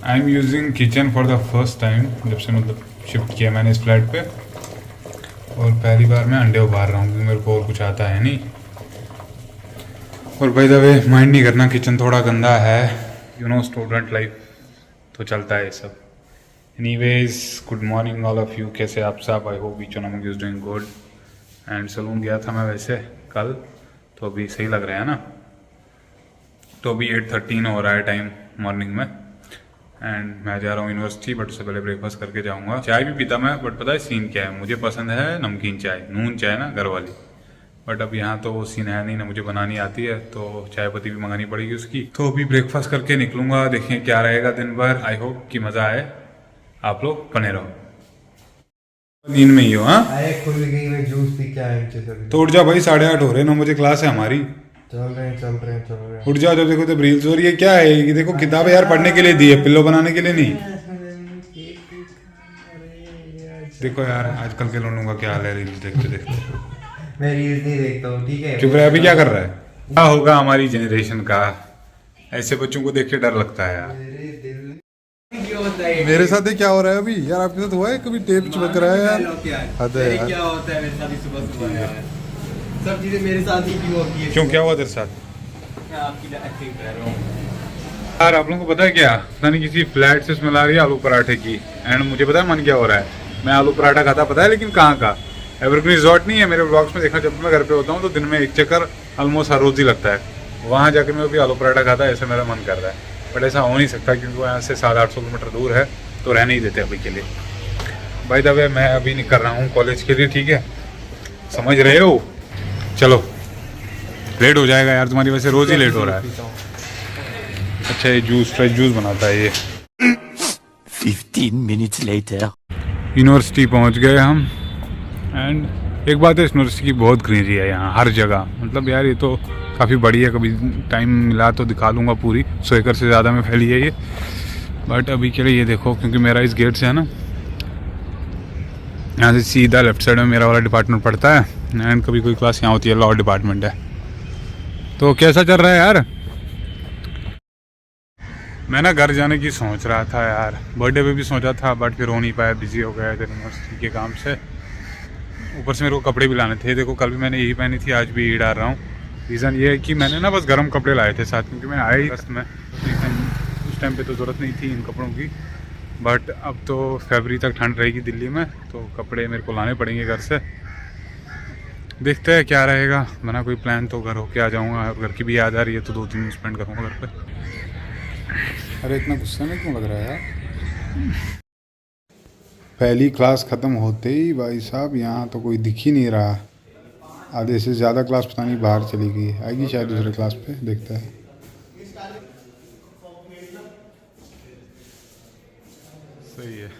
I am using kitchen for the first time, जब से मतलब शिफ्ट किया मैंने इस फ्लैट पे, और पहली बार मैं अंडे उबाल रहा हूँ क्योंकि मेरे को और कुछ आता है नहीं। और बाय द वे माइंड नहीं करना, किचन थोड़ा गंदा है, यू नो स्टूडेंट लाइफ तो चलता है ये सब। Anyways good morning all of you, कैसे आप सब? I hope each one of you is doing good. And salon गया था मैं वैसे कल, तो अभी सही लग रहा है ना। तो अभी 8:13 हो रहा है टाइम मॉर्निंग में, एंड मैं जा रहा हूँ यूनिवर्सिटी, बट उससे पहले ब्रेकफास्ट करके जाऊँगा। चाय भी पीता मैं, बट पता है सीन क्या है, मुझे पसंद है नमकीन चाय, नून चाय ना घर वाली। बट अब यहाँ तो वो सीन है नहीं ना, मुझे बनानी आती है, तो चाय पत्ती भी मंगानी पड़ेगी उसकी। तो अभी ब्रेकफास्ट करके निकलूंगा, देखें क्या रहेगा दिन भर। आई होप कि मज़ा आए, आप लोग बने रहो। नींद में ही हो? हाँ, खुल गई, मैं जूस पी के आया। तो उठ जा भाई, 8:30 हो रहे, 9 बजे क्लास है हमारी। चल रहे हैं। उठ जाओ। जब देखो तो रील्स हो रही है, क्या है ये? देखो किताबें यार पढ़ने के लिए दी है, पिल्लो बनाने के लिए नहीं। देखो यार आजकल के लोगों का क्या हाल है रील्स देखते देखते। मैं रील्स नहीं देखता हूँ, ठीक है? चुप रहे, अभी क्या कर रहा है? क्या होगा हमारी जनरेशन का, ऐसे बच्चों को देख के डर लगता है यार। मेरे साथ ही क्या हो रहा है अभी यार? आपके साथ हुआ है कभी? टेप चिपक रहा है यार, हद है यार। क्या होता है मेरे साथ ही सुबह यार, सब चीजें मेरे साथ ही क्यों होती है? क्यों, क्या हुआ तेरे साथ? मैं आपकी एक्टिंग कर रहा हूँ यार। आप लोगों को पता है क्या, पता नहीं किसी फ्लैट से स्मेल आ रही है आलू पराठे की। एंड मुझे पता है मन क्या हो रहा है, मैं आलू पराठा खाता पता है, लेकिन कहाँ का? एवरग्रीन रिजॉर्ट नहीं है मेरे ब्लॉग्स में देखा, जब मैं घर पे होता हूँ तो दिन में एक चक्कर ऑलमोस्ट हर रोज ही लगता है, वहाँ जाकर मैं भी आलू पराठा खाता है, ऐसा मेरा मन कर रहा है। बट ऐसा हो नहीं सकता क्योंकि वो यहाँ से 700-800 किलोमीटर दूर है, तो रहने ही देते अभी के लिए। बाय द वे मैं अभी निकल रहा हूँ कॉलेज के लिए, ठीक है, समझ रहे हो? चलो, लेट हो जाएगा यार, तुम्हारी वजह से रोज ही लेट हो रहा है। अच्छा ये जूस, फ्रेश जूस बनाता है ये। 15 minutes later. यूनिवर्सिटी पहुंच गए हम। एंड एक बात है, इस यूनिवर्सिटी की बहुत ग्रीनरी है यहाँ हर जगह, मतलब यार ये तो काफ़ी बड़ी है, कभी टाइम मिला तो दिखा लूँगा पूरी। 100 एकड़ से ज़्यादा में फैली है ये, बट अभी के लिए ये देखो, क्योंकि मेरा इस गेट से है ना, यहाँ से सीधा लेफ्ट साइड में मेरा वाला डिपार्टमेंट पड़ता है, एंड कभी कोई क्लास यहाँ होती है, लॉ डिपार्टमेंट है। तो कैसा चल रहा है यार? मैं ना घर जाने की सोच रहा था यार, बर्थडे पे भी सोचा था, बट फिर हो नहीं पाया, बिजी हो गया इधर यूनिवर्सिटी के काम से। ऊपर से मेरे को कपड़े भी लाने थे, देखो कल भी मैंने यही पहनी थी, आज भी यही डाल रहा हूँ। रीज़न ये है कि मैंने ना बस गर्म कपड़े लाए थे साथ, क्योंकि मैं आया ही अगस्त में, उस टाइम पे तो ज़रूरत नहीं थी इन कपड़ों की। बट अब तो फरवरी तक ठंड रहेगी दिल्ली में, तो कपड़े मेरे को लाने पड़ेंगे घर से। देखते हैं क्या रहेगा, बना कोई प्लान तो घर होके आ जाऊँगा, और घर की भी याद आ रही है तो 2-3 दिन स्पेंड करूँगा घर पर। अरे इतना गुस्सा में क्यों लग रहा है यार? पहली क्लास ख़त्म होते ही भाई साहब यहाँ तो कोई दिख ही नहीं रहा। आधे से ज़्यादा क्लास पता नहीं बाहर चली गई, आएगी शायद दूसरे क्लास पे, देखते हैं। सही है।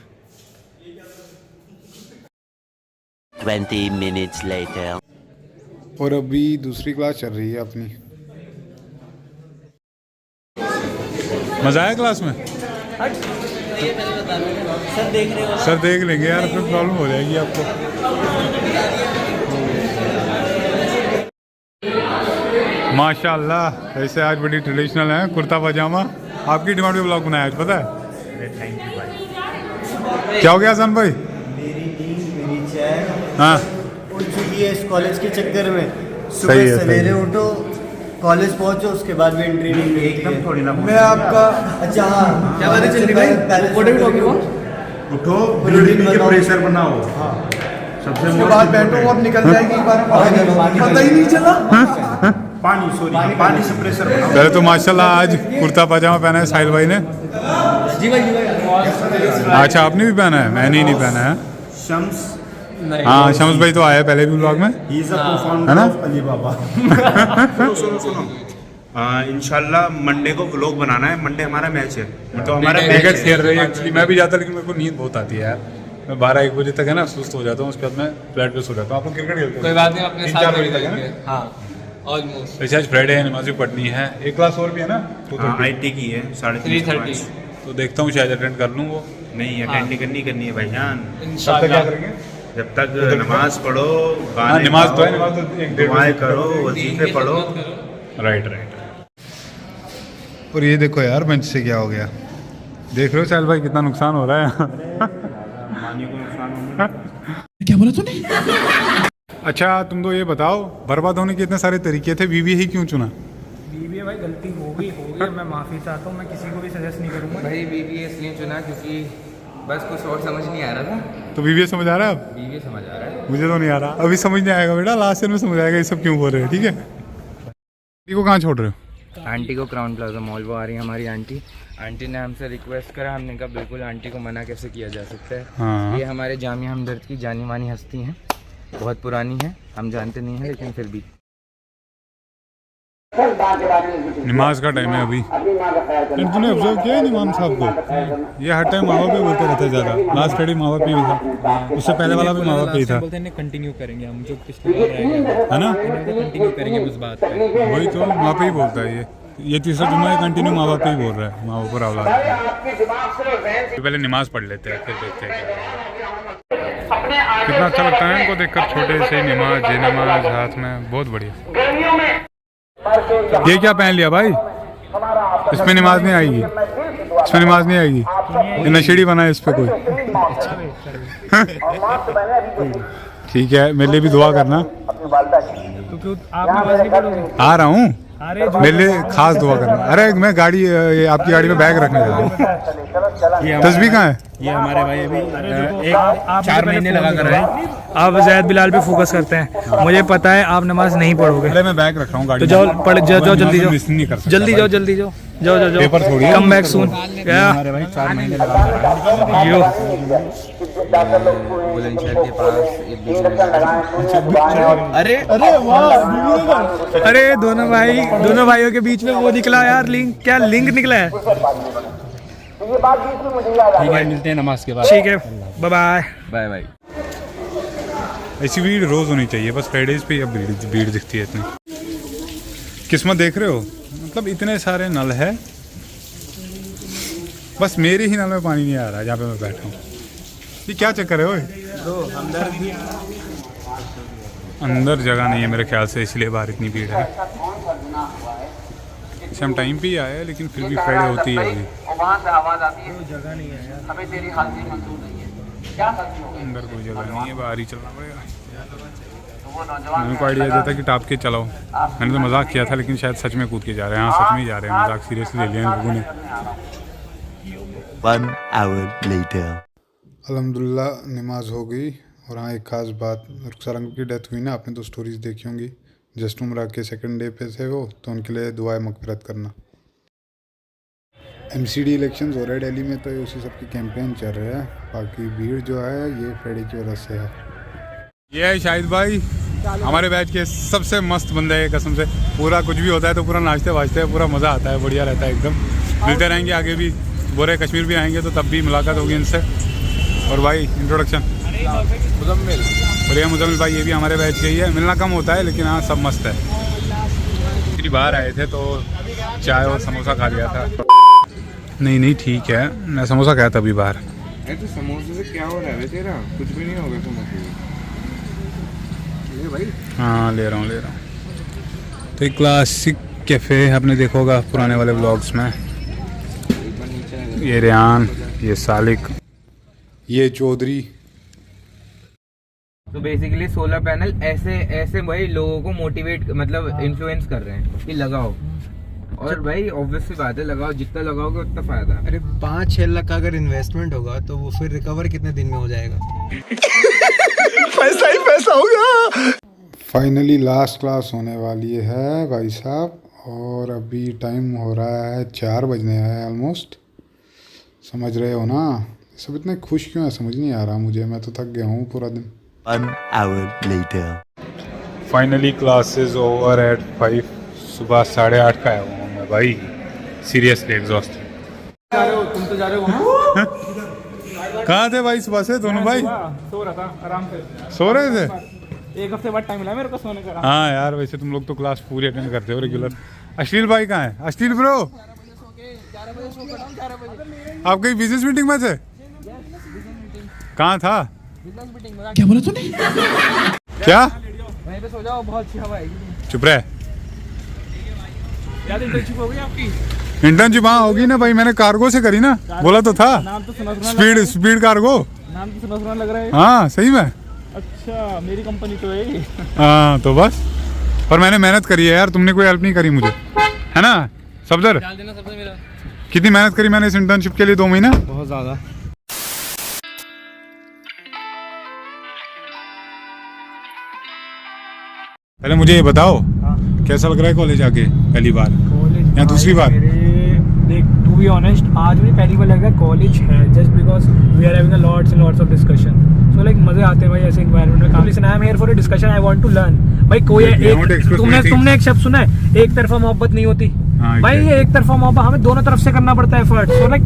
20 minutes later. और अभी दूसरी क्लास चल रही है अपनी। मज़ा आया क्लास में? सर देख रहे हो? सर देख लेंगे यार, फिर प्रॉब्लम हो जाएगी आपको। माशाल्लाह, ऐसे आज बड़ी ट्रेडिशनल है, कुर्ता पजामा। आपकी डिमांड पे ब्लॉग बनाया आज, पता है? थैंक यू भाई। क्या हो गया आसान भाई? मेरी नींद, मेरी चैन हाँ, उठ चुकी है इस कॉलेज के चक्कर में। सही सुबह है, सवेरे सही है। उठो, कॉलेज पहुंचो, उसके बाद भी एंट्री नहीं मिलती है। थोड़ी ना मैं आपका अच्छा हाँ, क्या बातें चल रही भाई? What are we talking about? उठो, बिल्डिंग के प्रेशर बनाओ। सबसे उसके बाद बैठो और निकल जाएगी एक बार, पता ही नहीं चला। पानी से प्रेशर बनाओ। पहले तो माशाल्लाह आज कुर्ता पजामा पहना है साहिल भाई ने। जी भाई। अच्छा आपने भी पहना है? मैंने ही नहीं पहना है। शम्स, हाँ शम्स भाई तो आया पहले भी ब्लॉग में, ही इज अ है co-founder ना? of Alibaba. सुनो। इंशाल्लाह मंडे को व्लॉग बनाना है, मंडे हमारा मैच है, तो हमारा मैच क्रिकेट है। खेल रही है एक्चुअली। मैं भी जाता, लेकिन मेरे को नींद बहुत आती है यार। मैं 12-1 बजे तक है ना सुस्त हो जाता हूँ, उसके बाद मैं फ्लैट पे सो जाता हूँ। आप लोग क्रिकेट खेलते हो? कोई बात नहीं, अपने 3-4 साथ बजे तक है करेंगे। ना? हाँ ऑलमोस्ट। वैसे आज फ्राइडे है, नमाज भी पढ़नी है। एक क्लास और भी है ना, 2:30। IT की है 3:30। तो देखता हूँ शायद अटेंड कर लूँ वो। नहीं अटेंड करनी है भाईजान। तब तक क्या इंशाल्लाह करेंगे? जब तक नमाज पढ़ो, हाँ गाने नमाज तो है, गाओ, नमाज तो 1-1:30 दुआएं करो, वजीफे पढ़ो। राइट। और ये देखो यार बेंच से क्या हो गया, देख रहे हो साहिल भाई कितना नुकसान हो रहा है। पानी को नुकसान होगा। क्या बोला तूने? अच्छा तुम तो ये बताओ, बर्बाद होने के इतने सारे तरीके थे, बीबीए ही क्यों चुना? बीबीए भाई गलती हो गई मैं माफ़ी चाहता हूँ। मैं किसी को भी सजेस्ट नहीं करूँगा। भाई बीबीए इसलिए चुना क्योंकि बस कुछ और समझ नहीं आ रहा था। तो बीबीए समझ आ रहा है अब? बीबीए समझ आ रहा है। मुझे तो नहीं आ रहा, अभी समझ नहीं आएगा बेटा, लास्ट ईयर में समझ आएगा ये सब क्यों बोल रहे हैं। ठीक है, आंटी को कहाँ छोड़ रहे हो? आंटी को क्राउन प्लाजा मॉल वो आ रही है हमारी आंटी। आंटी ने हमसे रिक्वेस्ट करा, हमने कहा बिल्कुल आंटी को मना कैसे किया जा सकता है। हाँ। ये हमारे जामिया हमदर्द की जानी मानी हस्ती हैं, बहुत पुरानी है, हम जानते नहीं हैं लेकिन फिर भी। नमाज का टाइम है अभी। तूने ऑब्जर्व किया है इमाम साहब को? ये हर टाइम माँ बाप पे बोलते रहते हैं ज़्यादा। लास्ट फ्राइडे माँ बाप पे भी था, उससे पहले वाला भी माँ बाप पे ही था। बोलते हैं कंटिन्यू करेंगे हम जो पिछले बार रह गए, है ना? कंटिन्यू करेंगे उस बात पे। वही तो माँ पे ही बोलता है ये तीसरा जुम्मा है कंटिन्यू माँ बाप पे ही बोल रहा है, माँ बाप पर औलाद। पहले नमाज पढ़ लेते हैं फिर देखते हैं कितना अच्छा लगता है इनको देखकर, छोटे से नमाज ये नमाज हाथ में, बहुत बढ़िया। ये क्या पहन लिया भाई? इसमें नमाज नहीं आएगी, इसमें नमाज नहीं आएगी, ये नशेड़ी बना है इस पे कोई। ठीक है, मेरे लिए भी दुआ करना। तो क्यों आप नमाज नहीं पढ़ोगे? आ रहा हूँ, मेरे लिए खास दुआ करना। अरे मैं गाड़ी आपकी गाड़ी में बैग रखने जा रहा हूँ। तस्बीह कहाँ है? ये हमारे भाई अभी एक 4 महीने लगा कर रहे हैं। आप जैद बिलाल पे फोकस करते हैं, मुझे पता है आप नमाज नहीं पढ़ोगे। अरे मैं बैग रख रहा हूँ गाड़ी तो में। जाओ पढ़ जाओ जल्दी जाओ मिस नहीं कर सकता जल्दी भाई। जाओ जल्दी जाओ जाओ जाओ पेपर थोड़ी है। Come back soon. हमारे भाई 4 महीने लगा कर रहे हैं। यो बुलंदशहर के पास एक अरे अरे दोनों भाइयों के बीच में वो निकला यार, लिंक क्या लिंक निकला है। ठीक है, मिलते हैं नमाज के बाद। ठीक है, बाय बाय। Bye bye. ऐसी भीड़ रोज होनी चाहिए, बस फ्राइडेज पे अब भीड़ दिखती है इतनी। किस्मत देख रहे हो, मतलब इतने सारे नल है, बस मेरे ही नल में पानी नहीं आ रहा है जहाँ पे मैं बैठा हूँ। ये क्या चक्कर है ओए? अंदर जगह नहीं है मेरे ख्याल से, इसलिए बाहर इतनी भीड़ है। अच्छा हम टाइम पे ही आए हैं लेकिन फिर भी फ्राइडे होती है अभी। वहाँ से आवाज आती है, जगह नहीं है यार, हमें तेरी हाजिरी मंजूर नहीं है, क्या करती हो? अंदर कोई जगह नहीं है, बाहर ही चलना पड़ेगा। तो वो नौजवान मैंने को आइडिया दिया था कि टाप के चलाओ, मैंने तो मजाक किया था लेकिन शायद सच में कूद के जा रहे हैं। हाँ सच में ही जा रहे हैं, मजाक सीरियसली ले लिया इन लोगों ने। 1 hour later. अल्हम्दुलिल्लाह नमाज हो गई। और हाँ एक ख़ास बात, रुखसार अंकल की डेथ हुई ना, आपने तो स्टोरीज देखी होंगी। जस्ट उम्र के सेकंड डे पे थे वो, तो उनके लिए दुआएं मगफिरत करना। MCD इलेक्शंस हो रहे हैं दिल्ली में, तो ये उसी सब की कैंपेन चल रहा है। बाकी भीड़ जो है ये फ्राइडे की वजह से है। ये है शाहिद भाई, हमारे बैच के सबसे मस्त बंदे हैं कसम से। पूरा कुछ भी होता है तो पूरा नाचते वाजते हैं, पूरा मज़ा आता है, बढ़िया रहता है एकदम। मिलते रहेंगे आगे भी, बोरे कश्मीर भी आएंगे तो तब भी मुलाकात होगी इनसे। और भाई इंट्रोडक्शन मुजम्मिल। बढ़िया मुजम्मिल भाई, ये भी हमारे बैच के ही है। मिलना कम होता है लेकिन हाँ सब मस्त है। फिर बाहर आए थे तो चाय और समोसा खा लिया था। नहीं ठीक है, मैं समोसा खाया था अभी बाहर। तो समोसे से क्या हो रहा है तेरा? कुछ भी नहीं होगा समोसे से। भाई हाँ ले रहा हूँ। तो एक क्लासिक कैफ़े आपने देखा होगा पुराने वाले व्लॉग्स में। ये रेहान, ये सालिक, ये चौधरी। तो बेसिकली सोलर पैनल ऐसे भाई लोगों को मोटिवेट मतलब इन्फ्लुएंस कर रहे हैं कि लगाओ। और भाई ऑब्वियस सी बात है, लगाओ, जितना लगाओगे उतना फायदा। अरे 5-6 लाख का अगर इन्वेस्टमेंट होगा तो वो फिर रिकवर कितने दिन में हो जाएगा? पैसा ही पैसा होगा। फाइनली लास्ट क्लास होने वाली है भाई साहब, और अभी टाइम हो रहा है 4 बजने हैं ऑलमोस्ट। समझ रहे हो ना, सब इतने खुश क्यों है समझ नहीं आ रहा मुझे। मैं तो थक गया हूँ पूरा दिन। 1 hour later. Finally classes over at 5। सुबह 8:30 का आया हूँ मैं भाई, सीरियसली एग्जॉस्ट। तुम तो जा रहे हो कहाँ थे भाई सुबह से दोनों भाई? सो रहा था आराम से, सो रहे थे? 1 हफ्ते बाद टाइम मिला मेरे को सोने का। हाँ यार वैसे तुम लोग तो क्लास पूरी अटेंड करते हो रेगुलर। अश्लील भाई कहाँ है? अश्लील ब्रो, आप कहीं बिजनेस मीटिंग में थे? कहाँ था? क्या बोला तूने? क्या? वहीं पे सो जाओ, बहुत अच्छी हवा आएगी। चुप रहे। यार इंटर्नशिप हो गई आपकी? इंटर्नशिप हाँ होगी ना भाई, मैंने कार्गो से करी ना, बोला तो था। नाम तो सुना स्पीड कार्गो। नाम तो सुना लग रहा है। हाँ सही में। अच्छा मेरी कंपनी तो है ये। हाँ तो बस, पर मैंने मेहनत करी है यार, तुमने कोई हेल्प नहीं करी मुझे, है ना सफदर? डाल देना सबसे मेरा। कितनी मेहनत करी मैंने इस इंटर्नशिप के लिए, 2 महीना। बहुत ज़्यादा। पहले मुझे ये बताओ, कैसा लग रहा है कॉलेज आके पहली बार या दूसरी बार? देख टू बी ऑनेस्ट, आज मुझे पहली बार लग रहा है कॉलेज है, just because we are having lots and lots of discussion. So like मजे आते हैं भाई ऐसे एनवायरनमेंट में काम। Listen I am here for a discussion, I want to learn. भाई कोई तुमने एक शब्द सुना है, एक तरफा मोहब्बत नहीं होती। भाई ये एक तरफा मोहब्बत, हमें दोनों तरफ से करना पड़ता है एफर्ट। सो लाइक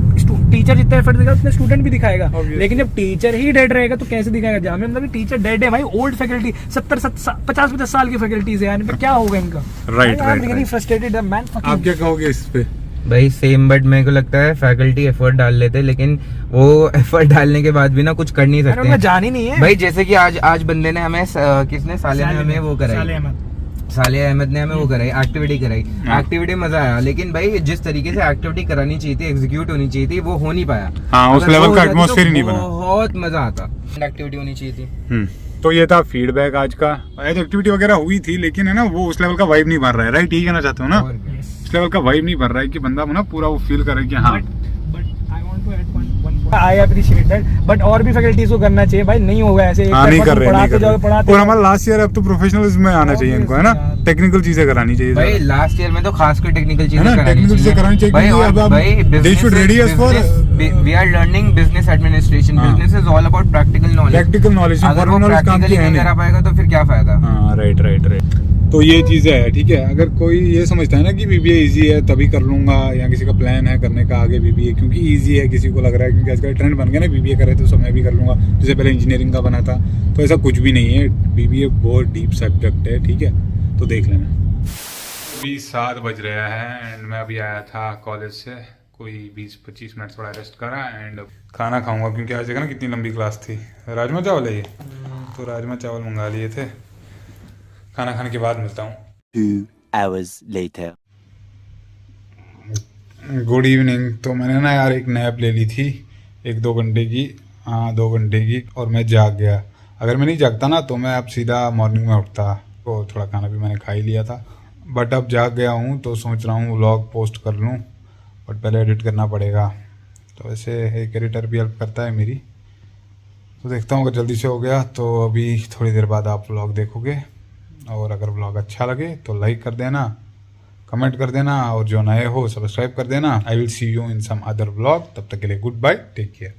टीचर जितना एफर्ट देगा उतने स्टूडेंट भी दिखाएगा, लेकिन जब टीचर ही डेड रहेगा तो कैसे दिखाएगा? जहाँ में मतलब टीचर डेड है भाई, ओल्ड फैकल्टी 50 साल की फैकल्टीज है यार, क्या होगा इनका? राइट। Frustrated man. आप क्या कहोगे इस पे? भाई सेम, बट मेरे को लगता है फैकल्टी एफर्ट डाल लेते, लेकिन वो एफर्ट डालने के बाद भी ना कुछ कर नहीं सकते। जान ही नहीं है भाई। जैसे कि आज बंदे ने हमें किसने साले ने हमें वो कराई, साले अहमद ने हमें वो कराई, एक्टिविटी कराई। एक्टिविटी मजा आया, लेकिन भाई जिस तरीके से एक्टिविटी करानी चाहिए थी, एग्जीक्यूट होनी चाहिए थी, वो हो नहीं पाया। हाँ, उस अगर लेवल वो का हो जाती एटमॉस्फेयर तो ही नहीं बना। बहुत मजा आता। एक्टिविटी होनी चाहिए थी। तो ये था फीडबैक आज का। आज एक्टिविटी वगैरह हुई थी, लेकिन है ना वो उस लेवल का वाइब नहीं बन रहा है। राइट, यही कहना चाहते हो ना? उस लेवल का वाइब नहीं बन रहा है कि बंदा ना पूरा वो फील करे कि हाँ। आई अप्रिशिएट दैट, बट और भी फैकल्टीज को करना चाहिए भाई, नहीं होगा ऐसे एक नहीं तरफा कर रहे, नहीं पढ़ाते कर जाओ रहे। पढ़ाते और हमारा लास्ट ईयर अब तो प्रोफेशनलिज्म में आना चाहिए इनको, है ना? टेक्निकल चीजें करानी चाहिए भाई लास्ट ईयर में तो खासकर टेक्निकल चीजें है ना? टेक्निकल चीजें करानी चाहिए भाई। क्योंकि और अब भाई they should ready us for we are learning business administration. हाँ। Business is all about practical knowledge. Practical knowledge. अगर वो प्रैक्टिकली नहीं करा पाएगा तो फिर क्या फायदा? हाँ राइट। तो ये चीज़ें है, ठीक है। अगर कोई ये समझता है ना कि बीबीए इजी है तभी कर लूंगा, या किसी का प्लान है करने का आगे बीबीए क्योंकि इजी है, किसी को लग रहा है क्योंकि आजकल ट्रेंड बन गया ना बीबीए करे तो सब मैं भी कर लूंगा, जैसे पहले इंजीनियरिंग का बना था, तो ऐसा कुछ भी नहीं है। बीबीए बहुत डीप सब्जेक्ट है, ठीक है, तो देख लेना। अभी 7 बज रहा है एंड मैं अभी आया था कॉलेज से, कोई 20-25 मिनट थोड़ा रेस्ट करा एंड खाना खाऊंगा क्योंकि आज देखा ना कितनी लंबी क्लास थी। राजमा चावल है ये, तो राजमा चावल मंगा लिए थे। खाना खाने के बाद मिलता हूँ। 2 hours later. Good evening. तो मैंने ना यार एक नैप ले ली थी 1-2 घंटे की, हाँ 2 घंटे की, और मैं जाग गया। अगर मैं नहीं जागता ना तो मैं अब सीधा मॉर्निंग में उठता, तो थोड़ा खाना भी मैंने खा ही लिया था, बट अब जाग गया हूँ तो सोच रहा हूँ व्लॉग पोस्ट कर लूँ, बट पहले एडिट करना पड़ेगा। तो वैसे एक एडिटर भी हेल्प करता है मेरी, तो देखता हूँ अगर जल्दी से हो गया तो अभी थोड़ी देर बाद आप व्लॉग देखोगे। और अगर व्लॉग अच्छा लगे तो लाइक कर देना, कमेंट कर देना, और जो नए हो सब्सक्राइब कर देना। I will see you in some other vlog. तब तक के लिए गुड बाय, टेक केयर।